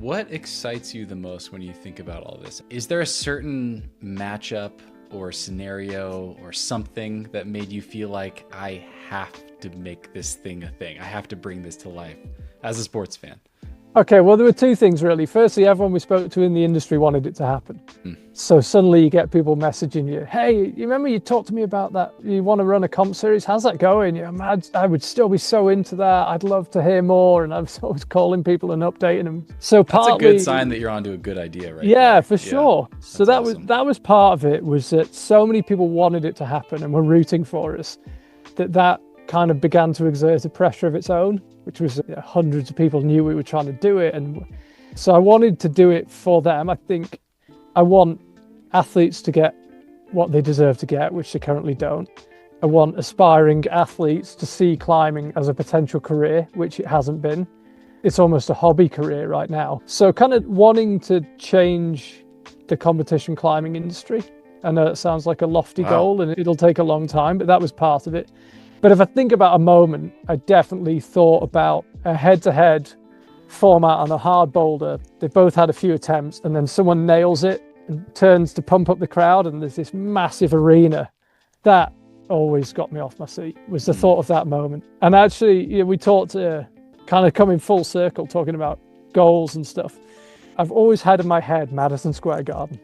What excites you the most when you think about all this? Is there a certain matchup or scenario or something that made you feel like I have to make this thing a thing? I have to bring this to life as a sports fan. Okay, well, there were two things really. Firstly, everyone we spoke to in the industry wanted it to happen. So suddenly you get people messaging you, hey, you remember you talked to me about that? You want to run a comp series? How's that going? Yeah, I would still be so into that. I'd love to hear more. And I was always calling people and updating them. So That's partly, a good sign that you're onto a good idea, right? yeah, there. for sure. So that awesome. was part of it, was that so many people wanted it to happen and were rooting for us that kind of began to exert a pressure of its own, which was hundreds of people knew we were trying to do it. And so I wanted to do it for them. I think I want athletes to get what they deserve to get, which they currently don't. I want aspiring athletes to see climbing as a potential career, which it hasn't been. It's almost a hobby career right now. So kind of wanting to change the competition climbing industry. I know it sounds like a lofty goal and it'll take a long time, but that was part of it. But if I think about a moment, I definitely thought about a head-to-head format on a hard boulder. They both had a few attempts and then someone nails it and turns to pump up the crowd and there's this massive arena. That always got me off my seat, was the thought of that moment. And actually, we talked kind of coming full circle, talking about goals and stuff. I've always had in my head Madison Square Garden.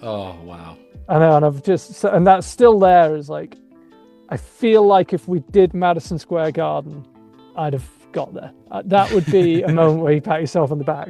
Oh, wow. I know, and that's still there as like, I feel like if we did Madison Square Garden, I'd have got there. That would be a moment where you pat yourself on the back.